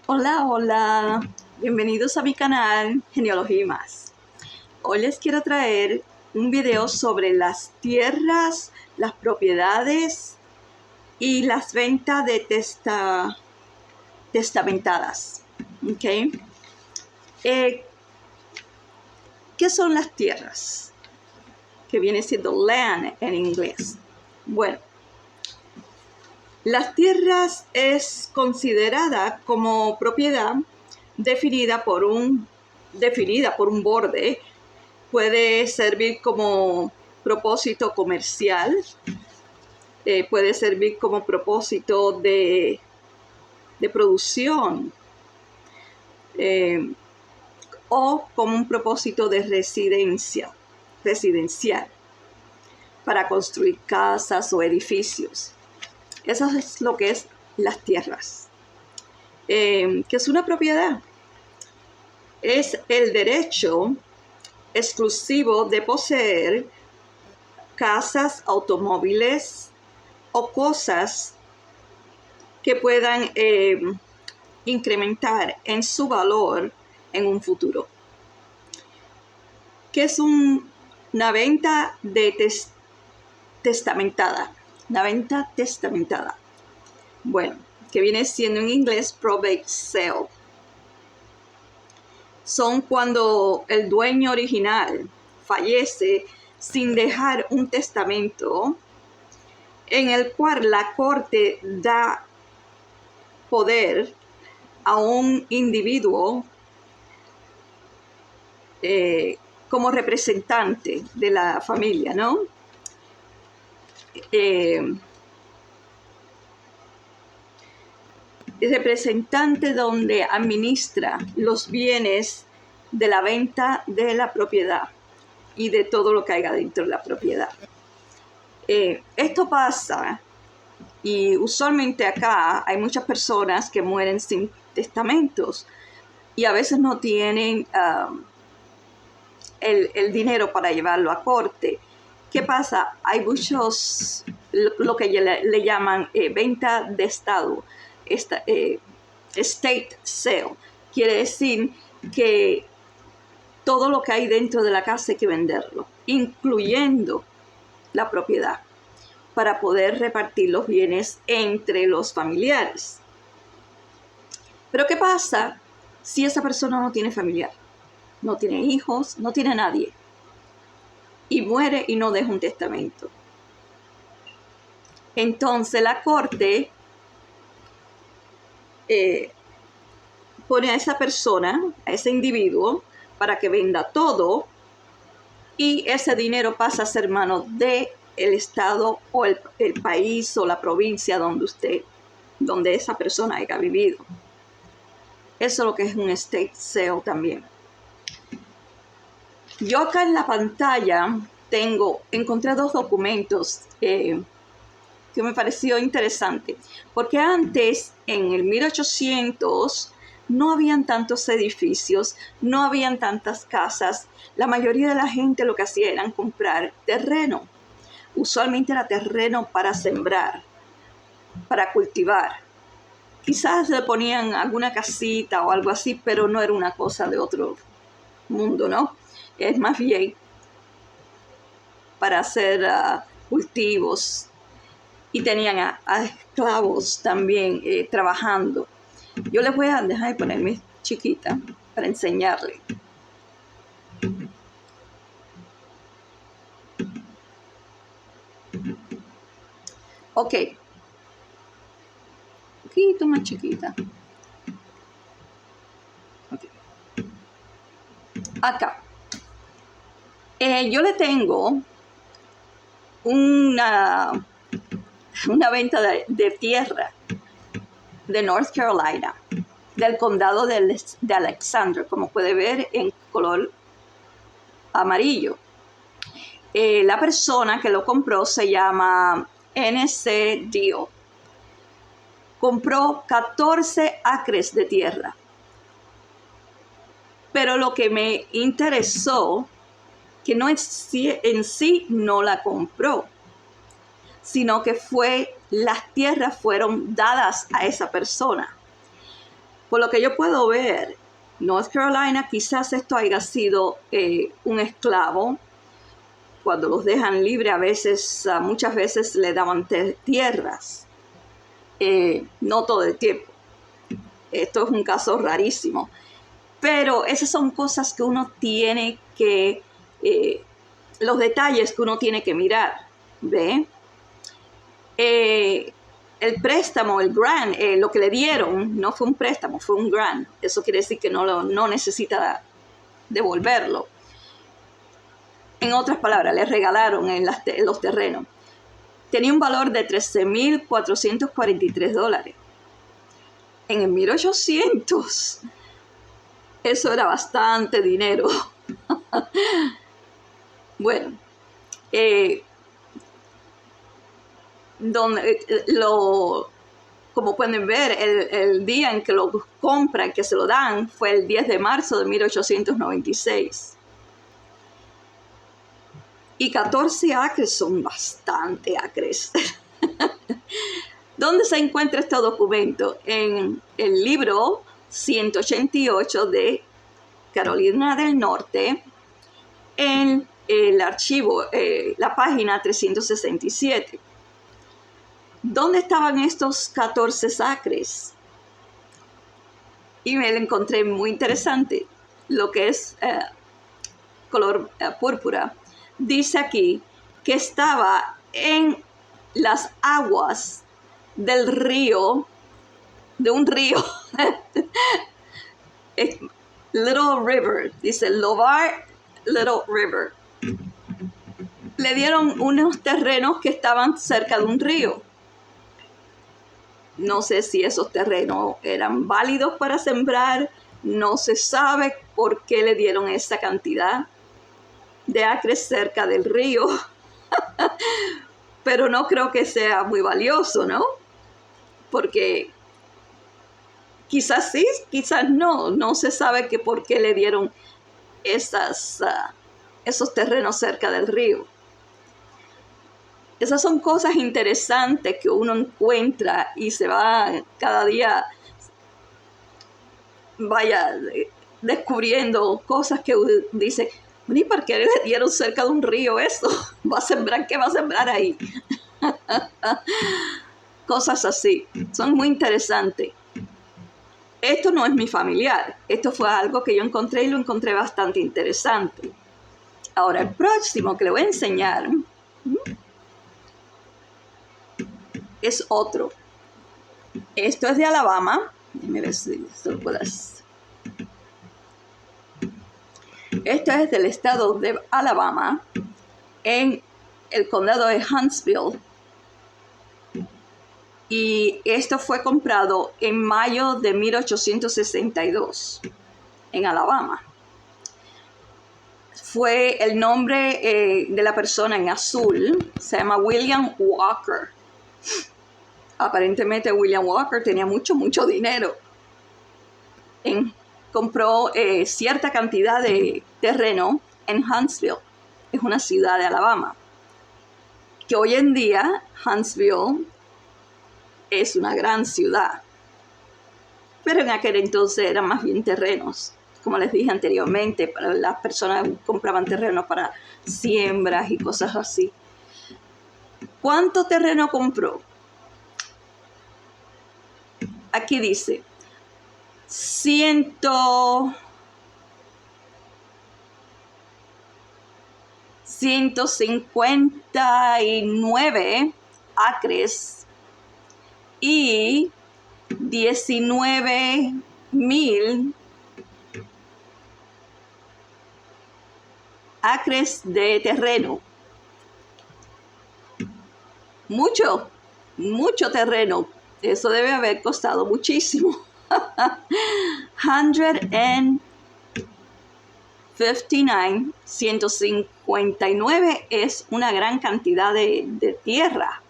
Hola, hola, bienvenidos a mi canal Genealogía y más. Hoy les quiero traer un video sobre las tierras, las propiedades y las ventas de testamentadas. ¿Okay? ¿Qué son las tierras? Que viene siendo land en inglés. Bueno, las tierras es considerada como propiedad definida por un borde. Puede servir como propósito comercial, puede servir como propósito de producción, o como un propósito de residencial, para construir casas o edificios. Eso es lo que es las tierras. ¿Qué es una propiedad? Es el derecho exclusivo de poseer casas, automóviles o cosas que puedan incrementar en su valor en un futuro. ¿Qué es una venta testamentada? Una venta testamentada. Bueno, que viene siendo en inglés probate sale. Son cuando el dueño original fallece sin dejar un testamento en el cual la corte da poder a un individuo como representante de la familia, ¿no? Representante donde administra los bienes de la venta de la propiedad y de todo lo que haya dentro de la propiedad. Esto pasa, y usualmente acá hay muchas personas que mueren sin testamentos y a veces no tienen el dinero para llevarlo a corte. ¿Qué pasa? Hay muchos, lo que le llaman venta de estado, estate sale. Quiere decir que todo lo que hay dentro de la casa hay que venderlo, incluyendo la propiedad, para poder repartir los bienes entre los familiares. Pero ¿qué pasa si esa persona no tiene familiar? No tiene hijos, no tiene nadie, y muere y no deja un testamento. Entonces la corte pone a esa persona, a ese individuo, para que venda todo, y ese dinero pasa a ser mano del estado o el país o la provincia donde esa persona haya vivido. Eso es lo que es un estate sale también. Yo acá en la pantalla encontré dos documentos que me pareció interesante, porque antes, en el 1800, no habían tantos edificios, no habían tantas casas. La mayoría de la gente lo que hacía era comprar terreno. Usualmente era terreno para sembrar, para cultivar. Quizás le ponían alguna casita o algo así, pero no era una cosa de otro mundo, ¿no? Es más bien para hacer cultivos. Y tenían a esclavos también trabajando. Yo les voy a dejar de ponerme chiquita para enseñarles. Ok. Un poquito más chiquita. Okay. Acá. Yo le tengo una venta de tierra de North Carolina, del condado de Alexander, como puede ver en color amarillo. La persona que lo compró se llama N.C. Dio. Compró 14 acres de tierra. Pero lo que me interesó, que no en sí no la compró, sino que las tierras fueron dadas a esa persona. Por lo que yo puedo ver, North Carolina quizás esto haya sido un esclavo. Cuando los dejan libre, muchas veces le daban tierras. No todo el tiempo. Esto es un caso rarísimo. Pero esas son cosas que uno tiene que, los detalles que uno tiene que mirar, ¿ve? El préstamo, el grant, lo que le dieron, no fue un préstamo, fue un grant. Eso quiere decir que no necesita devolverlo. En otras palabras, le regalaron los terrenos. Tenía un valor de $13,443. En el 1800, eso era bastante dinero. Bueno, como pueden ver, el día en que lo compran, que se lo dan, fue el 10 de marzo de 1896. Y 14 acres son bastante acres. ¿Dónde se encuentra este documento? En el libro 188 de Carolina del Norte, en el archivo, la página 367. ¿Dónde estaban estos 14 acres? Y me lo encontré muy interesante. Lo que es color púrpura. Dice aquí que estaba en las aguas del río, de un río, Little River, dice Lovar Little River. Le dieron unos terrenos que estaban cerca de un río. No sé si esos terrenos eran válidos para sembrar, no se sabe por qué le dieron esa cantidad de acres cerca del río, pero no creo que sea muy valioso, ¿no? Porque quizás sí, quizás no se sabe que por qué le dieron esos terrenos cerca del río. Esas son cosas interesantes que uno encuentra y se va cada día, descubriendo cosas que dice, ¿y por qué le dieron cerca de un río eso? ¿Va a sembrar? ¿Qué va a sembrar ahí? Cosas así, son muy interesantes. Esto no es mi familiar, esto fue algo que yo encontré y lo encontré bastante interesante. Ahora, el próximo que le voy a enseñar es otro. Esto es de Alabama. Déjame ver si lo puedes. Esto es del estado de Alabama, en el condado de Huntsville. Y esto fue comprado en mayo de 1862 en Alabama. Fue el nombre de la persona en azul, se llama William Walker. Aparentemente William Walker tenía mucho dinero. Compró cierta cantidad de terreno en Huntsville, es una ciudad de Alabama, que hoy en día Huntsville es una gran ciudad, pero en aquel entonces eran más bien terrenos. Como les dije anteriormente, las personas compraban terrenos para siembras y cosas así. ¿Cuánto terreno compró? Aquí dice 159 acres y 19,000 acres de terreno. Mucho terreno. Eso debe haber costado muchísimo. 159 es una gran cantidad de tierra.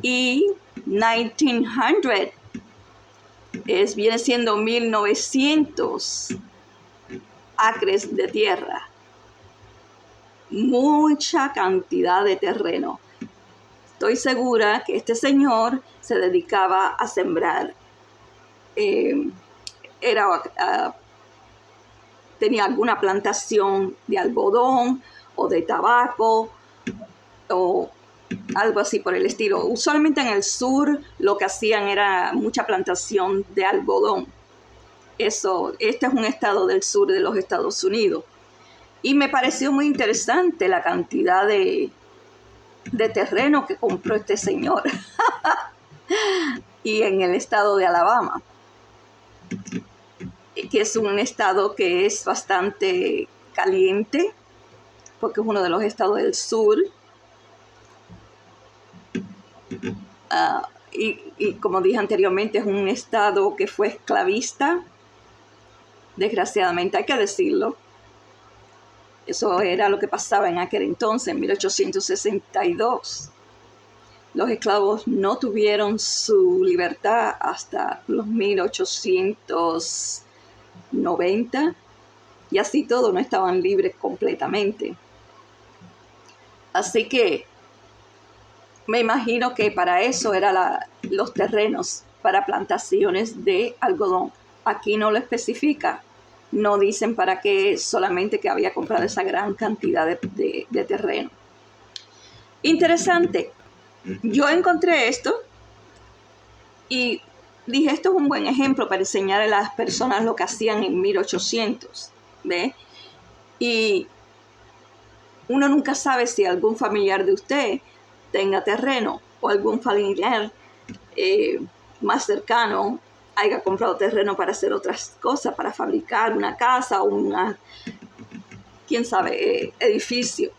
Y 1900 viene siendo 1900 acres de tierra. Mucha cantidad de terreno. Estoy segura que este señor se dedicaba a sembrar eh, tenía alguna plantación de algodón o de tabaco o algo así por el estilo. Usualmente en el sur lo que hacían era mucha plantación de algodón. Este es un estado del sur de los Estados Unidos. Y me pareció muy interesante la cantidad de terreno que compró este señor. Y en el estado de Alabama, que es un estado que es bastante caliente, porque es uno de los estados del sur. Y como dije anteriormente, es un estado que fue esclavista, desgraciadamente hay que decirlo. Eso era lo que pasaba en aquel entonces, en 1862. Los esclavos no tuvieron su libertad hasta los 1890 y así todo no estaban libres completamente. Así que me imagino que para eso eran los terrenos para plantaciones de algodón. Aquí no lo especifica, no dicen para qué, solamente que había comprado esa gran cantidad de terreno. Interesante. Yo encontré esto y dije, esto es un buen ejemplo para enseñar a las personas lo que hacían en 1800, ¿ve? Y uno nunca sabe si algún familiar de usted tenga terreno o algún familiar más cercano haya comprado terreno para hacer otras cosas, para fabricar una casa o quién sabe, edificio.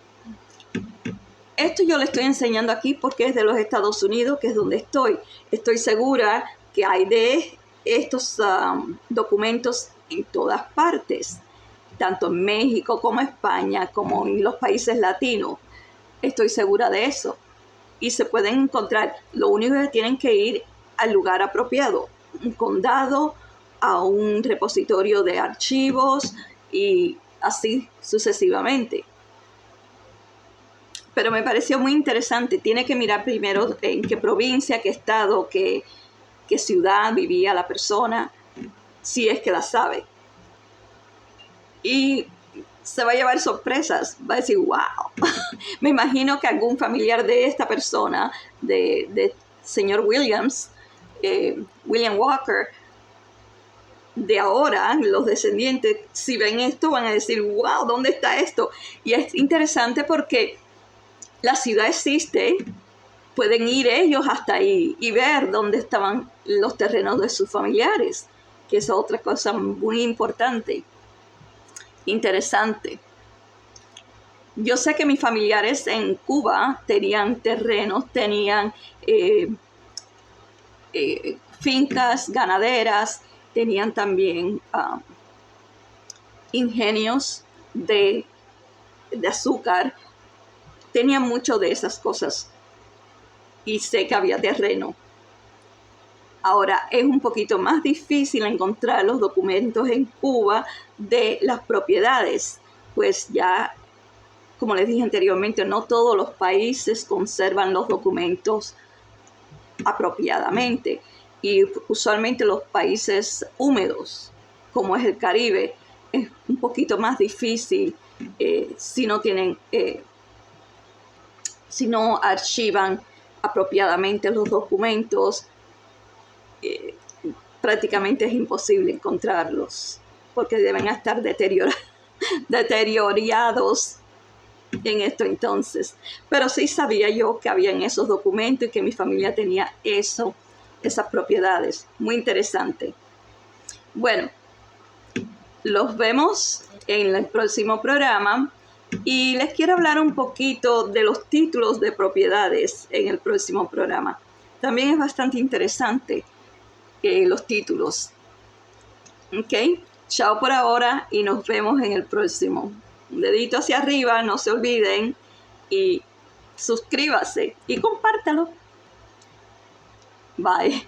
Esto yo le estoy enseñando aquí porque es de los Estados Unidos, que es donde estoy. Estoy segura que hay de estos documentos en todas partes, tanto en México como en España, como en los países latinos. Estoy segura de eso. Y se pueden encontrar. Lo único que tienen que ir al lugar apropiado, un condado, a un repositorio de archivos y así sucesivamente. Pero me pareció muy interesante. Tiene que mirar primero en qué provincia, qué estado, qué ciudad vivía la persona, si es que la sabe. Y se va a llevar sorpresas. Va a decir, wow. Me imagino que algún familiar de esta persona, de señor Williams, William Walker, de ahora, los descendientes, si ven esto, van a decir, wow, ¿dónde está esto? Y es interesante porque la ciudad existe, pueden ir ellos hasta ahí y ver dónde estaban los terrenos de sus familiares, que es otra cosa muy importante, interesante. Yo sé que mis familiares en Cuba tenían terrenos, tenían fincas ganaderas, tenían también ingenios de azúcar, tenían mucho de esas cosas y sé que había terreno. Ahora es un poquito más difícil encontrar los documentos en Cuba de las propiedades, pues ya, como les dije anteriormente, no todos los países conservan los documentos apropiadamente y usualmente los países húmedos, como es el Caribe, es un poquito más difícil si no archivan apropiadamente los documentos. Prácticamente es imposible encontrarlos porque deben estar deteriorados en esto entonces. Pero sí sabía yo que había en esos documentos y que mi familia tenía esas propiedades. Muy interesante. Bueno, los vemos en el próximo programa y les quiero hablar un poquito de los títulos de propiedades en el próximo programa. También es bastante interesante los títulos. Ok, chao por ahora y nos vemos en el próximo. Un dedito hacia arriba, no se olviden y suscríbase y compártalo. Bye.